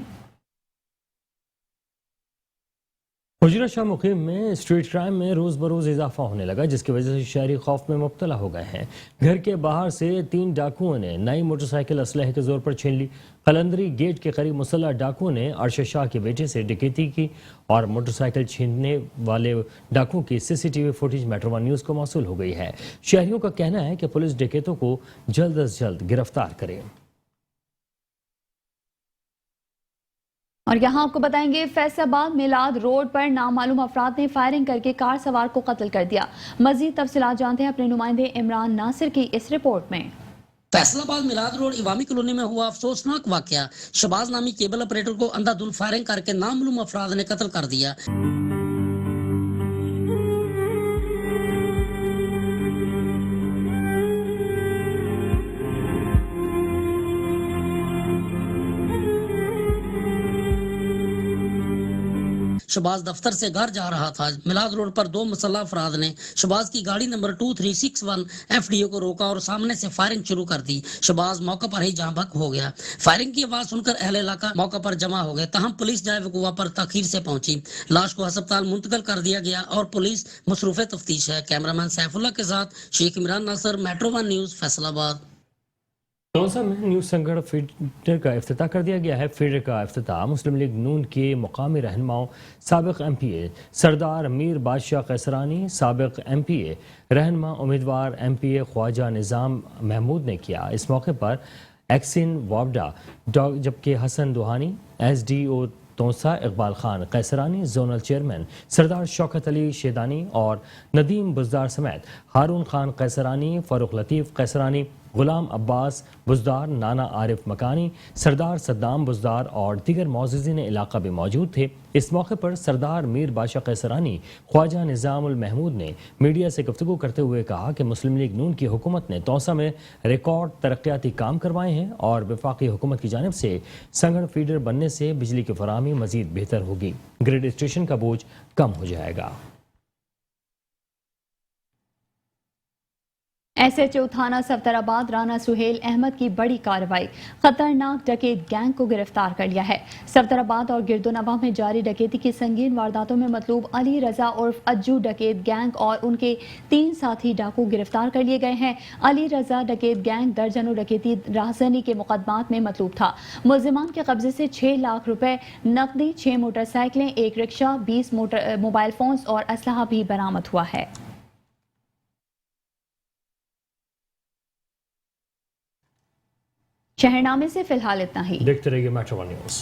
B: हुजरा शाह मुकीम में स्ट्रीट क्राइम में रोज़ बरोज़ इजाफा होने लगा, जिसकी वजह से शहरी खौफ में मुब्तला हो गए हैं। घर के बाहर से 3 डाकुओं ने नई मोटरसाइकिल असलहे के जोर पर छीन ली। कलंदरी गेट के करीब मुसल्लह डाकुओं ने अरशद शाह के बेटे से डकैती की और मोटरसाइकिल छीनने वाले डाकुओं की CCTV footage metro One news को मौसूल हो गई है। शहरियों का कहना है कि पुलिस डकैतों को जल्द अज जल्द गिरफ्तार करे।
A: और यहाँ आपको बताएंगे, फैसलाबाद मिलाद रोड पर नामालूम अफराद ने फायरिंग करके कार सवार को कत्ल कर दिया। मजीद तफसीलात जानते हैं अपने नुमाइंदे इमरान नासिर की इस रिपोर्ट में।
C: फैसलाबाद मिलाद रोड इवामी कॉलोनी में हुआ अफसोसनाक वाकया। शबाज नामी केबल ऑपरेटर को अंधाधुंध फायरिंग करके नामालूम अफराद ने कत्ल कर दिया। शबाज दफ्तर से घर जा रहा था। मिलाद रोड पर 2 मुसल्लह अफराद ने शबाज की गाड़ी नंबर 2361 FDO को रोका और सामने से फायरिंग शुरू कर दी। शबाज मौके पर ही जाँ बहक हो गया। फायरिंग की आवाज सुनकर अहले इलाका मौके पर जमा हो गए, तहम पुलिस जाए वकूआ पर ताखीर से पहुंची। लाश को अस्पताल मुंतकिल कर दिया गया और पुलिस मसरूफ तफ्तीश है। कैमरामैन सैफुल्लाह के साथ शेख इमरान नासर, मेट्रो वन न्यूज, फैसलाबाद।
B: टोंसा में न्यूज़ संगढ़ फीडर का इफ्तिताह कर दिया गया है। फीडर का इफ्तिताह मुस्लिम लीग नून के मुकामी रहनुमाओं साबिक MPA सरदार मीर बादशाह कैसरानी, साबिक MPA रहनुमा उम्मीदवार MPA ख्वाजा निज़ाम महमूद ने किया। इस मौके पर एक्सिन वावडा, जबकि Hassan Duhani, SDO Taunsa Iqbal Khan Qaisrani, zonal chairman Sardar Shaukat Ali Shedani और नदीम बुजदार समेत हारून खान कैसरानी, फ़ारूक लतीफ़ कैसरानी, गुलाम अब्बास बुजदार, नाना आरिफ मकानी, सरदार सद्दाम बुजदार और दीगर मौजूदीन इलाका भी मौजूद थे। इस मौके पर सरदार मीर बादशाह कैसरानी ख्वाजा निज़ामुल महमूद ने मीडिया से गुफ्तगू करते हुए कहा कि मुस्लिम लीग नून की हुकूमत ने तौसा में रिकॉर्ड तरक्याती काम करवाए हैं और वफाकी हुकूमत की जानिब से संगढ़ फीडर बनने से बिजली की फराहमी मजीद बेहतर होगी, ग्रिड स्टेशन का बोझ कम हो जाएगा।
A: SHO थाना सफदराबाद राना सुहेल अहमद की बड़ी कार्रवाई, खतरनाक डकैत गैंग को गिरफ्तार कर लिया है। सफदराबाद और गिरदोनवा में जारी डकैती की संगीन वारदातों में मतलूब अली रजा उर्फ अज्जू डकैत गैंग और उनके 3 साथी डाकू गिरफ्तार कर लिए गए हैं। अली रजा डकैत गैंग दर्जनों डकैती राहजनी के मुकदमात में मतलूब था। मुल्जिमान के कब्जे से 6 लाख रुपए नकदी, 6 मोटरसाइकिलें, 1 रिक्शा, 20 मोबाइल फोन्स और असलहा भी बरामद हुआ है। शहरनामे से फिलहाल इतना ही।
B: देखते रहिए मेट्रो वन न्यूज़।